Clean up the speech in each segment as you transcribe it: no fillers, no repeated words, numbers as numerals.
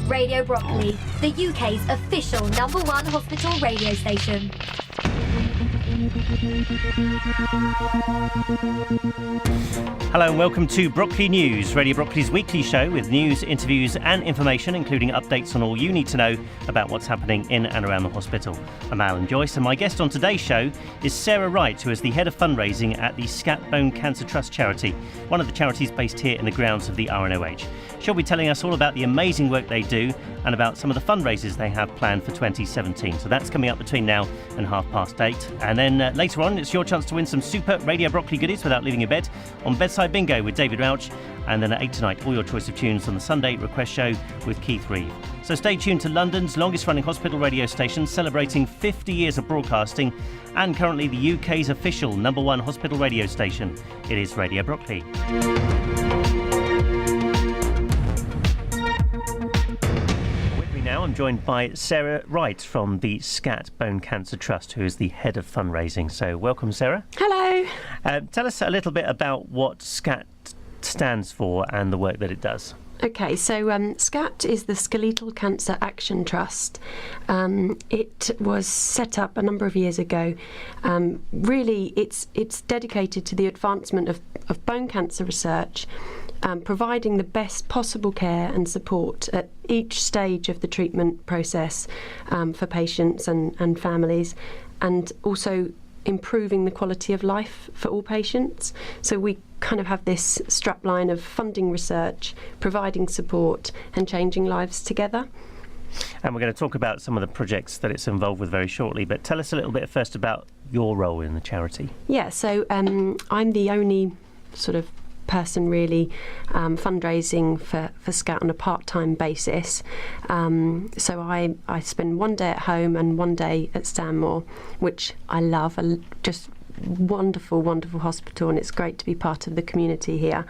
Radio Brockley, the UK's official #1 hospital radio station. Hello and welcome to Brockley News, Radio Brockley's weekly show with news, interviews and information, including updates on all you need to know about what's happening in and around the hospital. I'm Alan Joyce, and my guest on today's show is Sarah Wright, who is the head of fundraising at the SCAT Bone Cancer Trust charity, one of the charities based here in the grounds of the RNOH. She'll be telling us all about the amazing work they do and about some of the fundraisers they have planned for 2017. So that's coming up between now and 8:30. And then later on, it's your chance to win some super Radio Brockley goodies without leaving your bed on Bedside Bingo with David Rauch. And then at 8 tonight, all your choice of tunes on the Sunday Request Show with Keith Reeve. So stay tuned to London's longest running hospital radio station, celebrating 50 years of broadcasting and currently the UK's official #1 hospital radio station. It is Radio Brockley. Now I'm joined by Sarah Wright from the SCAT Bone Cancer Trust, who is the head of fundraising. So welcome, Sarah. Hello. Tell us a little bit about what SCAT stands for and the work that it does. Okay, so SCAT is the Skeletal Cancer Action Trust. It was set up a number of years ago. Really, it's dedicated to the advancement of bone cancer research, providing the best possible care and support at each stage of the treatment process for patients and families, and also improving the quality of life for all patients. So we kind of have this strapline of funding research, providing support and changing lives together. And we're going to talk about some of the projects that it's involved with very shortly, but tell us a little bit first about your role in the charity. Yeah, so I'm the only sort of person really fundraising for SCAT on a part-time basis. So I spend one day at home and one day at Stanmore, which I love. Just wonderful hospital, and it's great to be part of the community here.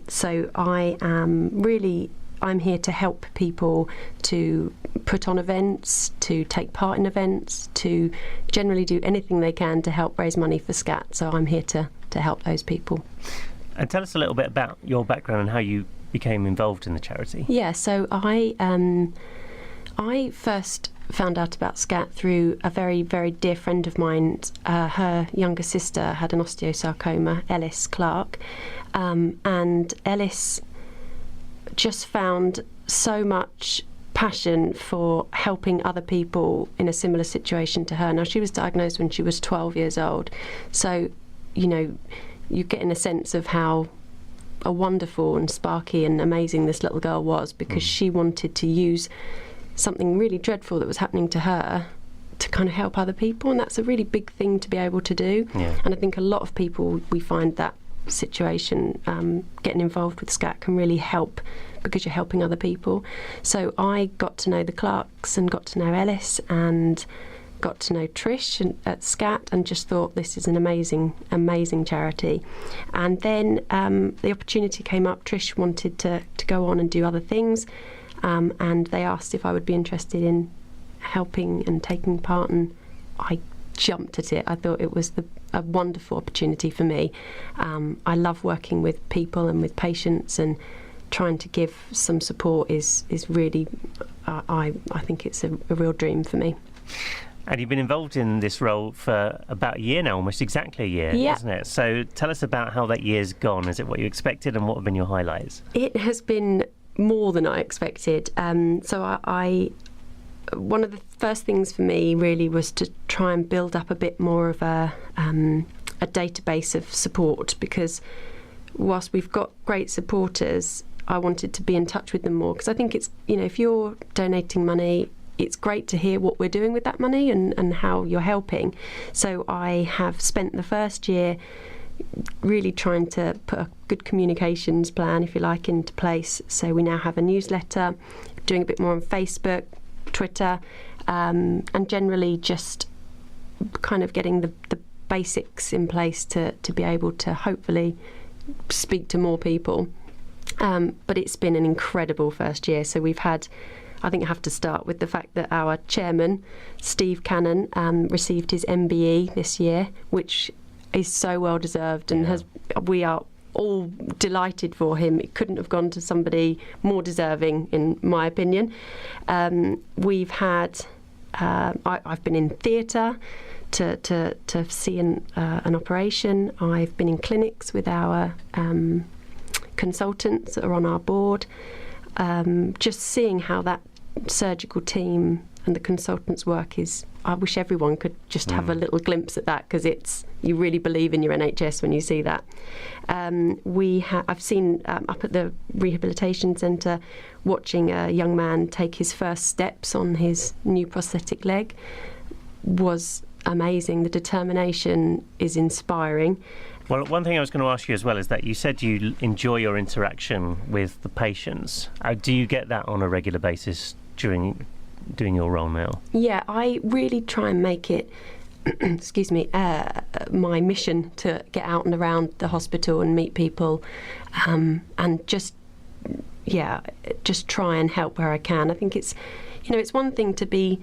So I'm here to help people to put on events, to take part in events, to generally do anything they can to help raise money for SCAT. So I'm here to help those people. And tell us a little bit about your background and how you became involved in the charity. Yeah, so I first found out about SCAT through a very, very dear friend of mine. Her younger sister had an osteosarcoma, Ellis Clark, and Ellis just found so much passion for helping other people in a similar situation to her. Now, she was diagnosed when she was 12 years old, so, you know, you get in a sense of how wonderful and sparky and amazing this little girl was, because she wanted to use something really dreadful that was happening to her to kind of help other people, and that's a really big thing to be able to do. Yeah. And I think a lot of people, we find that situation, getting involved with SCAT can really help because you're helping other people. So I got to know the Clarks and got to know Ellis and got to know Trish at SCAT, and just thought this is an amazing charity. And then the opportunity came up. Trish wanted to go on and do other things, and they asked if I would be interested in helping and taking part, and I jumped at it. I thought it was a wonderful opportunity for me. I love working with people and with patients, and trying to give some support is really, I think it's a real dream for me. And you've been involved in this role for about a year now, almost exactly a year, isn't it? So tell us about how that year's gone. Is it what you expected, and what have been your highlights? It has been more than I expected. So I one of the first things for me really was to try and build up a bit more of a database of support, because whilst we've got great supporters, I wanted to be in touch with them more, because I think it's, you know, if you're donating money, it's great to hear what we're doing with that money and how you're helping. So I have spent the first year really trying to put a good communications plan, if you like, into place. So we now have a newsletter, doing a bit more on Facebook, Twitter, and generally just kind of getting the basics in place to be able to hopefully speak to more people. But it's been an incredible first year. So we've had, I think I have to start with the fact that our chairman, Steve Cannon, received his MBE this year, which is so well deserved, and we are all delighted for him. It couldn't have gone to somebody more deserving, in my opinion. We've had, I've been in theatre to see an operation. I've been in clinics with our consultants that are on our board. Just seeing how that surgical team and the consultants' work is, I wish everyone could just have a little glimpse at that, because you really believe in your NHS when you see that. I've seen up at the rehabilitation centre, watching a young man take his first steps on his new prosthetic leg was amazing. The determination is inspiring. Well, one thing I was going to ask you as well is that you said you enjoy your interaction with the patients. Do you get that on a regular basis during doing your role now? Yeah, I really try and make it excuse me, my mission to get out and around the hospital and meet people, and just try and help where I can. I think it's one thing to be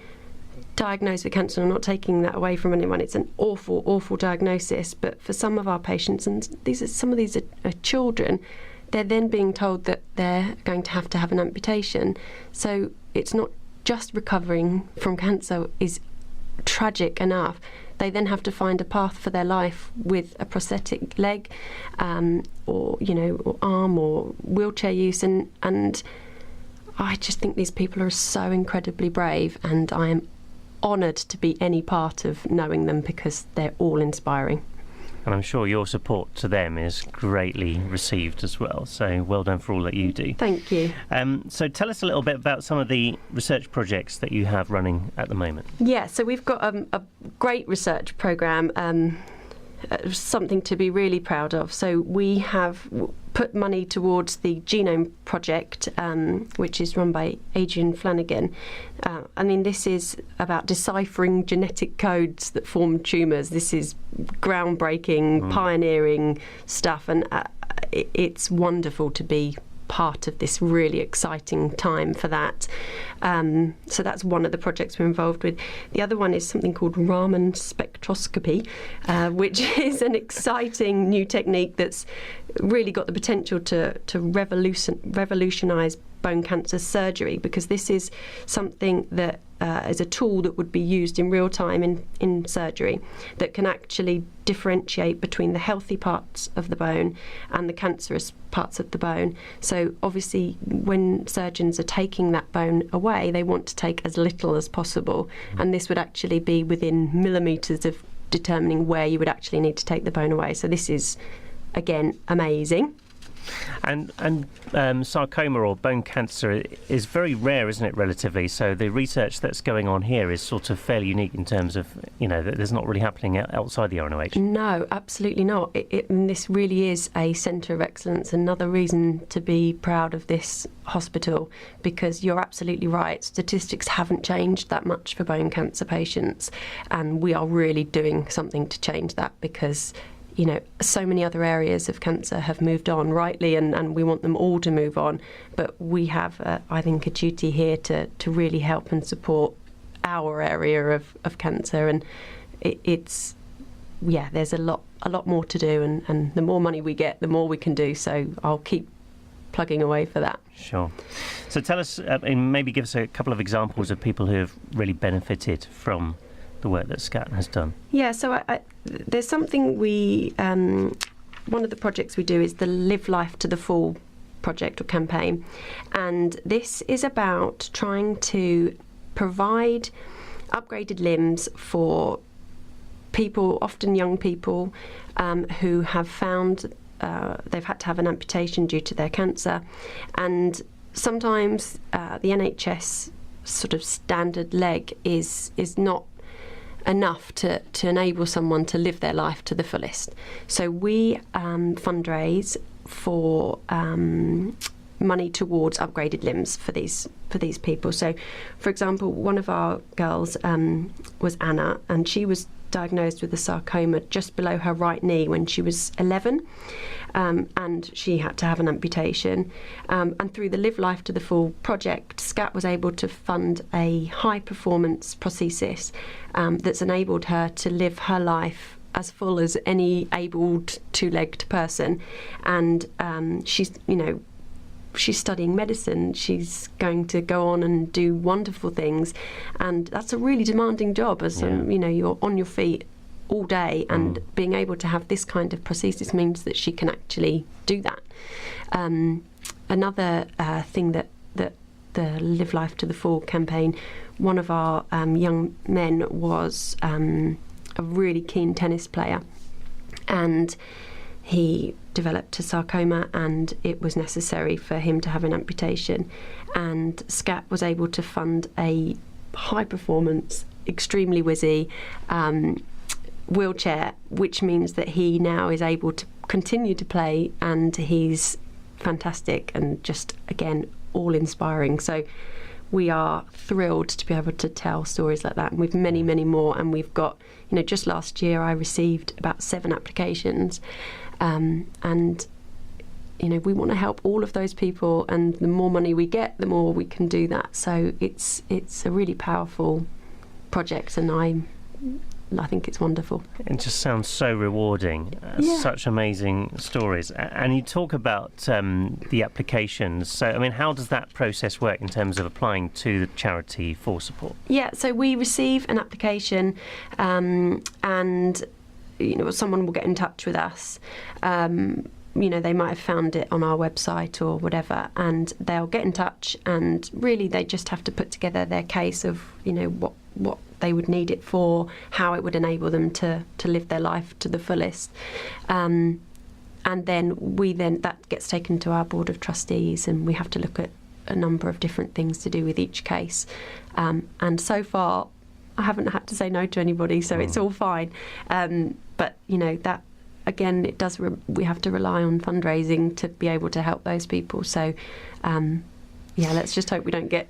diagnosed with cancer. I'm not taking that away from anyone. It's an awful, awful diagnosis. But for some of our patients, and some of these are children, they're then being told that they're going to have an amputation. So it's not just recovering from cancer is tragic enough. They then have to find a path for their life with a prosthetic leg, or arm or wheelchair use, and I just think these people are so incredibly brave, and I am honoured to be any part of knowing them, because they're all inspiring. And I'm sure your support to them is greatly received as well. So well done for all that you do. Thank you. So tell us a little bit about some of the research projects that you have running at the moment. Yeah, so we've got a great research programme, something to be really proud of. So we have put money towards the Genome Project, which is run by Adrian Flanagan. This is about deciphering genetic codes that form tumours. This is groundbreaking, pioneering stuff, and it's wonderful to be part of this really exciting time for that. So that's one of the projects we're involved with. The other one is something called Raman spectroscopy, which is an exciting new technique that's really got the potential to revolutionise bone cancer surgery, because this is something that is a tool that would be used in real time in surgery, that can actually differentiate between the healthy parts of the bone and the cancerous parts of the bone. So obviously when surgeons are taking that bone away, they want to take as little as possible, and this would actually be within millimetres of determining where you would actually need to take the bone away. So this is, again, amazing. And sarcoma or bone cancer is very rare, isn't it, relatively? So the research that's going on here is sort of fairly unique in terms of, that there's not really happening outside the RNOH. No, absolutely not. This really is a centre of excellence. Another reason to be proud of this hospital, because you're absolutely right. Statistics haven't changed that much for bone cancer patients, and we are really doing something to change that, because so many other areas of cancer have moved on, rightly, and we want them all to move on. But we have, I think, a duty here to really help and support our area of cancer. And there's a lot more to do, and the more money we get, the more we can do. So I'll keep plugging away for that. Sure. So tell us, and maybe give us a couple of examples of people who have really benefited from the work that SCAT has done. Yeah, so there's something one of the projects we do is the Live Life to the Full project or campaign, and this is about trying to provide upgraded limbs for people, often young people, who have found they've had to have an amputation due to their cancer, and sometimes the NHS sort of standard leg is not enough to enable someone to live their life to the fullest. So we fundraise for money towards upgraded limbs for these people. So, for example, one of our girls was Anna, and she was diagnosed with a sarcoma just below her right knee when she was 11, and she had to have an amputation. And through the Live Life to the Full project, SCAT was able to fund a high-performance prosthesis that's enabled her to live her life as full as any abled two-legged person, and she's studying medicine. She's going to go on and do wonderful things, and that's a really demanding job. As you're on your feet all day, and being able to have this kind of prosthesis means that she can actually do that. Another thing that the Live Life to the Full campaign, one of our young men was a really keen tennis player, and he developed a sarcoma, and it was necessary for him to have an amputation, and SCAT was able to fund a high performance, extremely whizzy wheelchair, which means that he now is able to continue to play, and he's fantastic and just, again, all inspiring. So we are thrilled to be able to tell stories like that, and we've many more, and we've got, just last year I received about 7 applications, and we want to help all of those people, and the more money we get, the more we can do that. So it's a really powerful project, and I think it's wonderful. It just sounds so rewarding. Such amazing stories. And you talk about the applications. So, how does that process work in terms of applying to the charity for support? Yeah, so we receive an application, and someone will get in touch with us. They might have found it on our website or whatever, and they'll get in touch, and really they just have to put together their case of what they would need it for, how it would enable them to live their life to the fullest, and then that gets taken to our board of trustees, and we have to look at a number of different things to do with each case, and so far I haven't had to say no to anybody, so it's all fine, but that again, it does. We have to rely on fundraising to be able to help those people. So, let's just hope we don't get.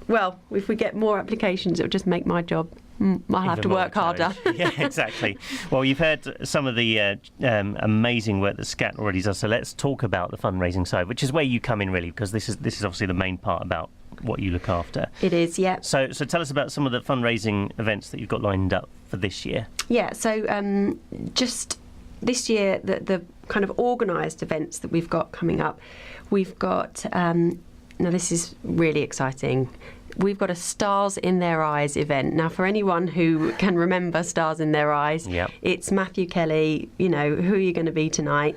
Well, if we get more applications, it'll just make my job. I'll have to work harder. Yeah, exactly. Well, you've heard some of the amazing work that SCAT already does. So let's talk about the fundraising side, which is where you come in, really, because this is obviously the main part about what you look after. It is, yeah. So tell us about some of the fundraising events that you've got lined up for this year. Yeah. So just this year, the kind of organised events that we've got coming up, we've got, now this is really exciting, we've got a Stars in Their Eyes event. Now, for anyone who can remember Stars in Their Eyes, it's Matthew Kelly, who are you going to be tonight?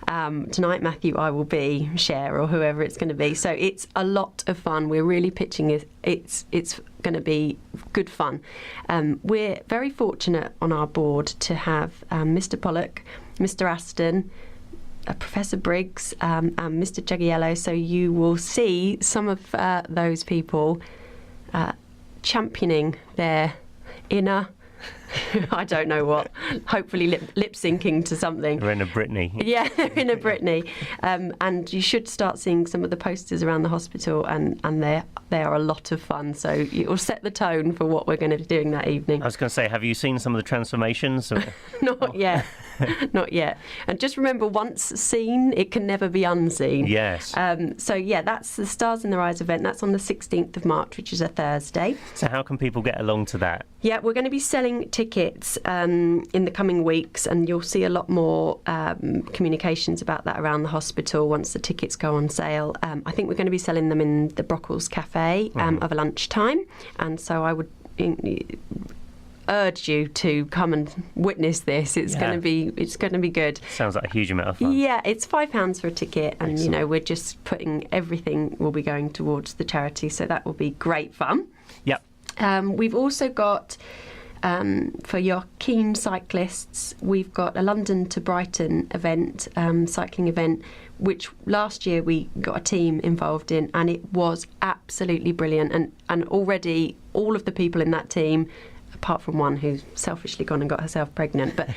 Tonight, Matthew, I will be Cher, or whoever it's going to be. So it's a lot of fun. We're really pitching it. It's going to be good fun. We're very fortunate on our board to have Mr. Pollock, Mr. Aston, Professor Briggs, and Mr. Jaggiello. So you will see some of those people championing their inner, I don't know what, hopefully lip syncing to something. They're in a Britney. Yeah, they're in a Britney. And you should start seeing some of the posters around the hospital, and they are a lot of fun. So you'll set the tone for what we're going to be doing that evening. I was going to say, have you seen some of the transformations? Not yet. Not yet. And just remember, once seen, it can never be unseen. Yes. That's the Stars in Their Eyes event. That's on the 16th of March, which is a Thursday. So how can people get along to that? Yeah, we're going to be selling tickets in the coming weeks, and you'll see a lot more communications about that around the hospital once the tickets go on sale. I think we're going to be selling them in the Brockles Cafe over lunchtime, and so I would urge you to come and witness this. It's going to be good. Sounds like a huge amount of fun. Yeah, it's £5 for a ticket, and Excellent. we're just putting everything will be going towards the charity, so that will be great fun. Yep. We've also got, for your keen cyclists, we've got a London to Brighton event, cycling event, which last year we got a team involved in, and it was absolutely brilliant. And already all of the people in that team, apart from one who's selfishly gone and got herself pregnant, but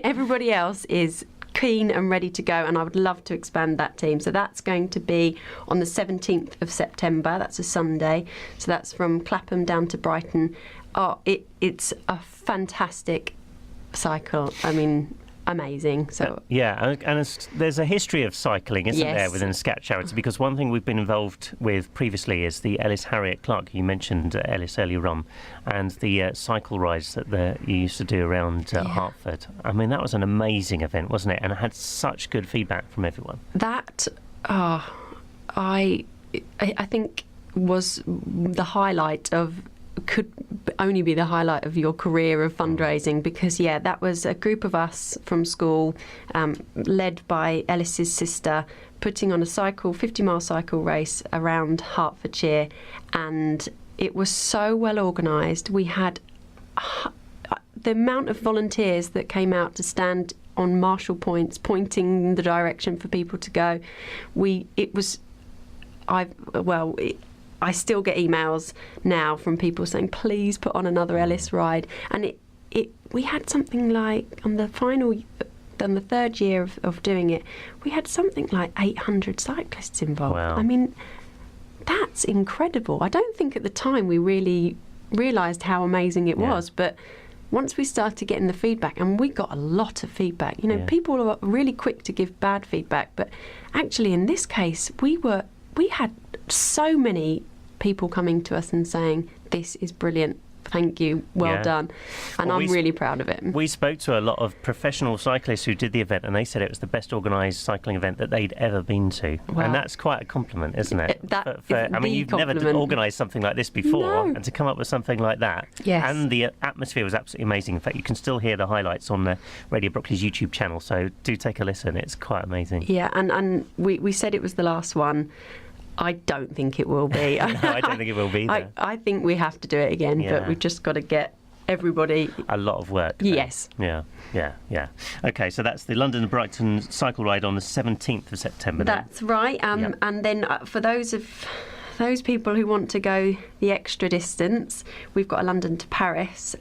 everybody else is keen and ready to go, and I would love to expand that team. So that's going to be on the 17th of September. That's a Sunday. So that's from Clapham down to Brighton. It's a fantastic cycle. I mean, amazing. So there's a history of cycling, isn't Yes. there, within SCAT charity? Because one thing we've been involved with previously is the Ellis Harriet Clark. You mentioned Ellis earlier on, and the cycle rides that you used to do around Hertford. I mean, that was an amazing event, wasn't it? And it had such good feedback from everyone. That, I think, was the highlight could only be the highlight of your career of fundraising, because that was a group of us from school, led by Ellis's sister, putting on a 50-mile cycle race around Hertfordshire, and it was so well organised. We had the amount of volunteers that came out to stand on marshal points, pointing the direction for people to go. I still get emails now from people saying, please put on another Ellis ride. And we had something like, on the third year of doing it, we had something like 800 cyclists involved. Wow. I mean, that's incredible. I don't think at the time we really realised how amazing it was, but once we started getting the feedback, and we got a lot of feedback, people are really quick to give bad feedback, but actually in this case, we had so many people coming to us and saying, this is brilliant, thank you, well done. And I'm really proud of it. We spoke to a lot of professional cyclists who did the event, and they said it was the best organised cycling event that they'd ever been to. Wow. And that's quite a compliment, isn't it? You've never compliment. organised something like this before, and to come up with something like that. Yes. And the atmosphere was absolutely amazing. In fact, you can still hear the highlights on Radio Brockley's YouTube channel, so do take a listen. It's quite amazing. Yeah, and we said it was the last one. I don't think it will be. No, I don't think it will be either. I think we have to do it again, but we've just got to get everybody... A lot of work. Yes. Yeah. Okay, so that's the London and Brighton cycle ride on the 17th of September. That's right. And then for those people who want to go the extra distance, we've got a London to Paris,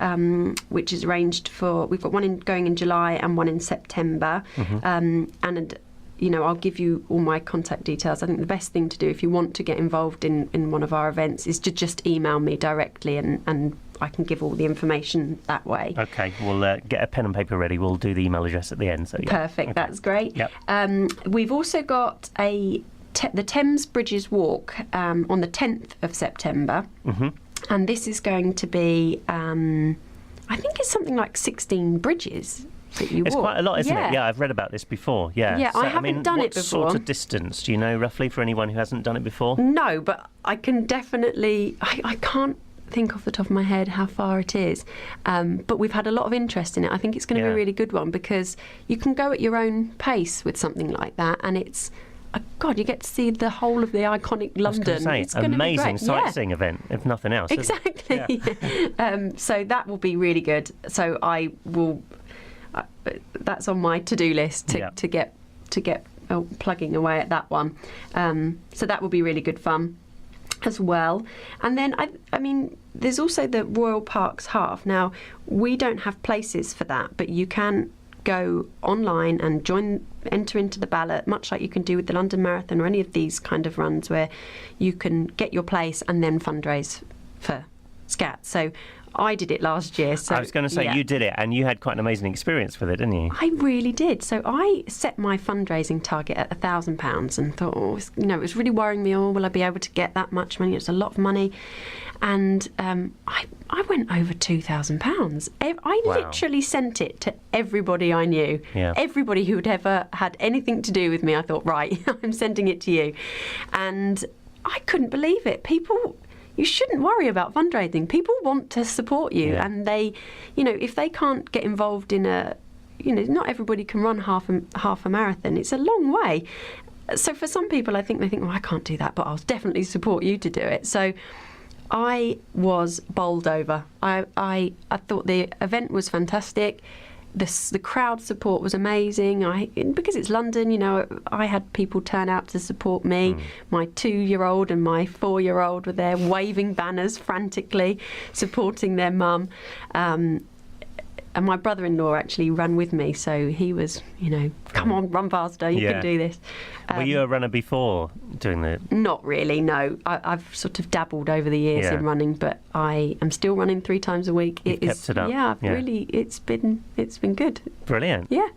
which is arranged for... We've got one going in July and one in September. And I'll give you all my contact details. I think the best thing to do if you want to get involved in one of our events is to just email me directly, and I can give all the information that way. Okay, we'll get a pen and paper ready. We'll do the email address at the end. So Perfect, that's great. Yep. We've also got the Thames Bridges Walk on the 10th of September. And this is going to be, I think it's something like 16 bridges. It's quite a lot, isn't it? Yeah, I've read about this before. Yeah, I haven't done it before. What sort of distance do you know roughly for anyone who hasn't done it before? No, but I can definitely... I can't think off the top of my head how far it is, but we've had a lot of interest in it. I think it's going to be a really good one, because you can go at your own pace with something like that, and it's... God, you get to see the whole of the iconic London. It's an amazing sightseeing event, if nothing else. Exactly. So that will be really good. So I will... that's on my to-do list to get plugging away at that one. So that will be really good fun as well. And then I mean, there's also the Royal Parks Half. Now, we don't have places for that, but you can go online and enter into the ballot, much like you can do with the London Marathon or any of these kind of runs, where you can get your place and then fundraise for SCAT. So I did it last year. So I was going to say, you did it, and you had quite an amazing experience with it, didn't you? I really did. So I set my fundraising target at £1,000 and thought, it was really worrying me. Will I be able to get that much money? It's a lot of money. And I went over £2,000. I literally sent it to everybody I knew. Yeah. Everybody who had ever had anything to do with me. I thought, right, I'm sending it to you. And I couldn't believe it. You shouldn't worry about fundraising. People want to support you, and they, if they can't get involved in not everybody can run half a marathon. It's a long way. So for some people, I think they think, I can't do that, but I'll definitely support you to do it. So I was bowled over. I thought the event was fantastic. The crowd support was amazing. Because it's London, I had people turn out to support me. My 2-year-old and my 4-year-old were there waving banners frantically, supporting their mum. And my brother-in-law actually ran with me, so he was, come on, run faster, you can do this. Were you a runner before doing the... Not really, no. I've sort of dabbled over the years in running, but I am still running 3 times a week. You've kept it up. Yeah, really, it's been good. Brilliant. Yeah.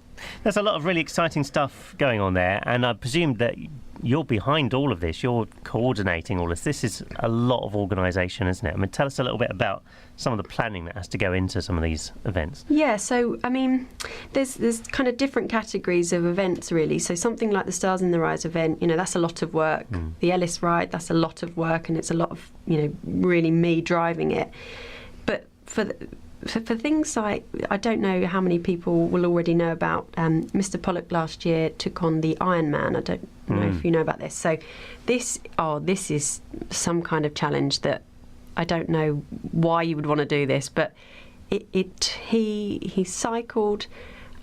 There's a lot of really exciting stuff going on there, and I presume that you're behind all of this. You're coordinating all this. This is a lot of organisation, isn't it? I mean, tell us a little bit about some of the planning that has to go into some of these events. Yeah, so I mean, there's kind of different categories of events really. So something like the Stars in the Rise event, that's a lot of work. The Ellis ride, that's a lot of work, and it's a lot of really me driving it. But for things like, I don't know how many people will already know about Mr. Pollock last year took on the Ironman. I don't know if you know about this. So this is some kind of challenge that I don't know why you would want to do this, but he cycled,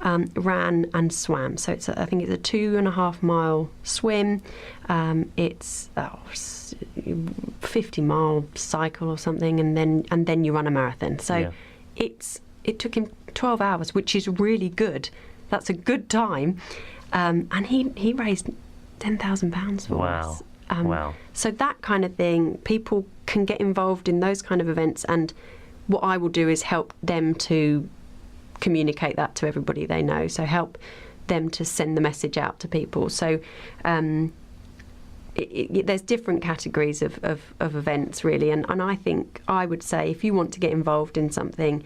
ran and swam. So I think it's a 2.5 mile swim. It's 50-mile cycle or something, and then you run a marathon. So. Yeah. It took him 12 hours, which is really good. That's a good time. And he raised £10,000 for us. Wow. So that kind of thing, people can get involved in those kind of events. And what I will do is help them to communicate that to everybody they know. So help them to send the message out to people. So there's different categories of events really, and I think I would say if you want to get involved in something,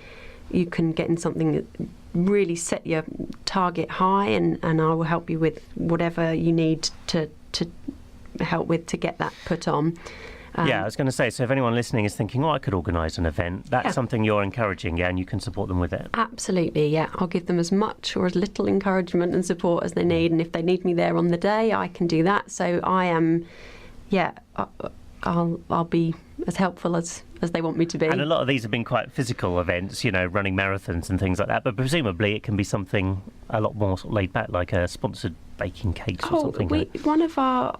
you can get in something that really set your target high, and I will help you with whatever you need to help with to get that put on. I was going to say, so if anyone listening is thinking, I could organise an event, that's something you're encouraging, and you can support them with it. Absolutely, yeah. I'll give them as much or as little encouragement and support as they need, and if they need me there on the day, I can do that. So I am, I'll be as helpful as they want me to be. And a lot of these have been quite physical events, running marathons and things like that, but presumably it can be something a lot more sort of laid back, like a sponsored baking cakes or something. One of our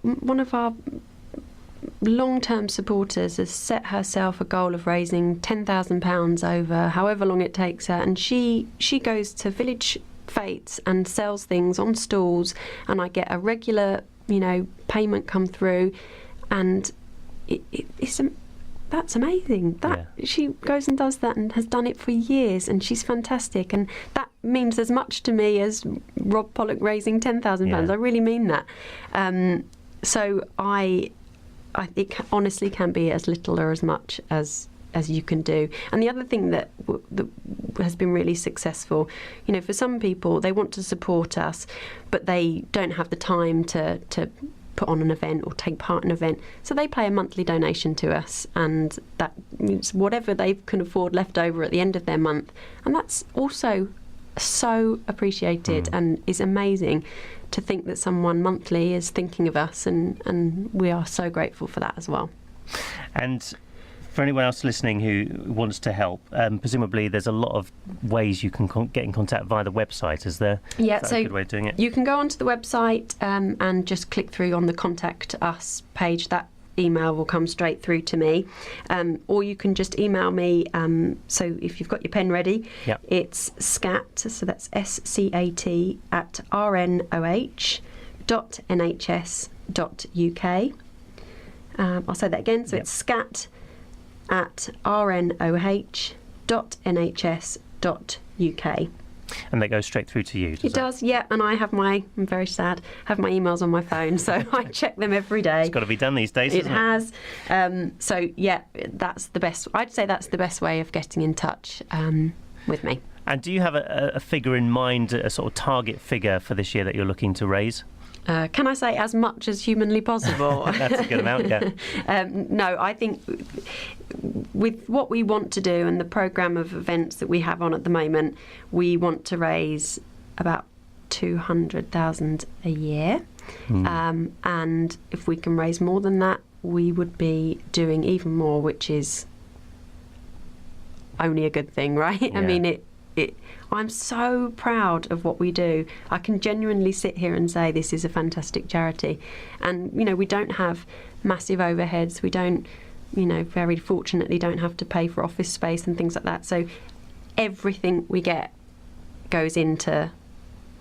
long-term supporters has set herself a goal of raising £10,000 over however long it takes her, and she goes to village fetes and sells things on stalls, and I get a regular payment come through, and that's amazing. She goes and does that and has done it for years, and she's fantastic, and that means as much to me as Rob Pollock raising £10,000. I really mean that. So it honestly can be as little or as much as you can do. And the other thing that has been really successful, for some people, they want to support us, but they don't have the time to put on an event or take part in an event. So they pay a monthly donation to us, and that means whatever they can afford left over at the end of their month. And that's also so appreciated and is amazing to think that someone monthly is thinking of us, and we are so grateful for that as well. And for anyone else listening who wants to help, presumably there's a lot of ways you can get in contact via the website, is there? Yeah, is that a good way of doing it? You can go onto the website and just click through on the Contact Us page. That email will come straight through to me, or you can just email me. So if you've got your pen ready, it's SCAT, so that's SCAT at rnoh.nhs.uk. I'll say that again. So it's SCAT at rnoh.nhs.uk. And that goes straight through to you, It does, yeah. And I have I'm very sad, have my emails on my phone, so I check them every day. It's got to be done these days, It has. So, yeah, that's the best. I'd say that's the best way of getting in touch with me. And do you have a figure in mind, a sort of target figure for this year that you're looking to raise? Can I say as much as humanly possible? That's a good amount, yeah. No, I think with what we want to do and the programme of events that we have on at the moment, we want to raise about 200,000 a year. And if we can raise more than that, we would be doing even more, which is only a good thing, right? Yeah. I mean, I'm so proud of what we do. I can genuinely sit here and say this is a fantastic charity. And, we don't have massive overheads. We don't, very fortunately don't have to pay for office space and things like that. So everything we get goes into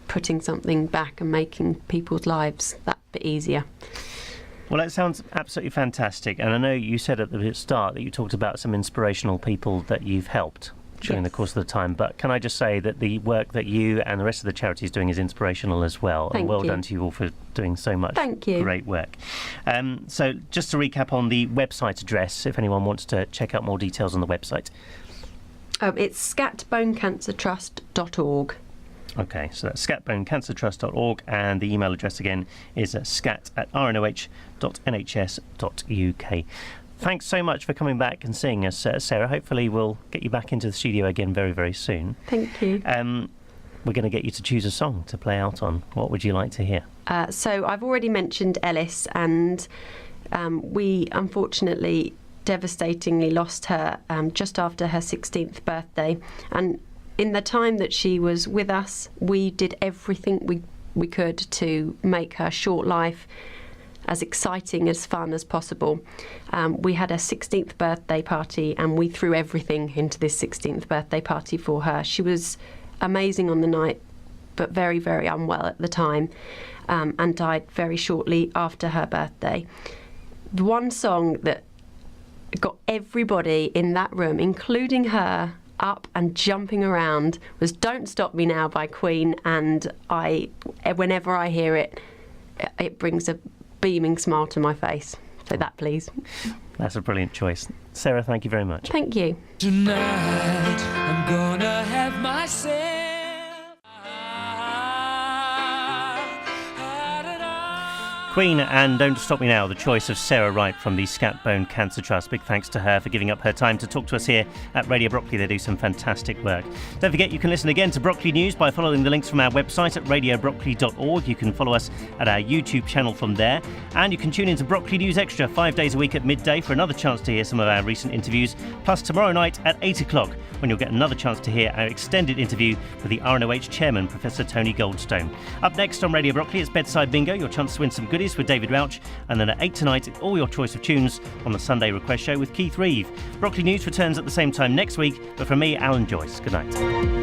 putting something back and making people's lives that bit easier. Well, that sounds absolutely fantastic. And I know you said at the start that you talked about some inspirational people that you've helped. during the course of the time. But can I just say that the work that you and the rest of the charity is doing is inspirational as well. Thank and well you. done to you all for doing so much Thank you. great work. So just to recap on the website address, if anyone wants to check out more details on the website. It's scatbonecancertrust.org. Okay, so that's scatbonecancertrust.org, and the email address again is scat@rnoh.nhs.uk. Thanks so much for coming back and seeing us, Sarah. Hopefully we'll get you back into the studio again very, very soon. Thank you. We're going to get you to choose a song to play out on. What would you like to hear? So I've already mentioned Ellis, and we unfortunately devastatingly lost her just after her 16th birthday. And in the time that she was with us, we did everything we could to make her short life as exciting, as fun as possible. We had a 16th birthday party, and we threw everything into this 16th birthday party for her. She was amazing on the night, but very, very unwell at the time, and died very shortly after her birthday. The one song that got everybody in that room, including her, up and jumping around was Don't Stop Me Now by Queen, and whenever I hear it, it brings a beaming smile to my face. So that, please. That's a brilliant choice. Sarah, thank you very much. Thank you. Tonight I'm gonna have myself Queen and Don't Stop Me Now, the choice of Sarah Wright from the SCAT Bone Cancer Trust. Big thanks to her for giving up her time to talk to us here at Radio Brockley. They do some fantastic work. Don't forget you can listen again to Brockley News by following the links from our website at radiobrockley.org. You can follow us at our YouTube channel from there, and you can tune into Brockley News Extra 5 days a week at midday for another chance to hear some of our recent interviews, plus tomorrow night at 8 o'clock when you'll get another chance to hear our extended interview with the RNOH chairman, Professor Tony Goldstone. Up next on Radio Brockley, it's Bedside Bingo, your chance to win some goodies with David Rauch, and then at 8 tonight, it's all your choice of tunes on the Sunday Request Show with Keith Reeve. Brockley News returns at the same time next week, but from me, Alan Joyce. Good night.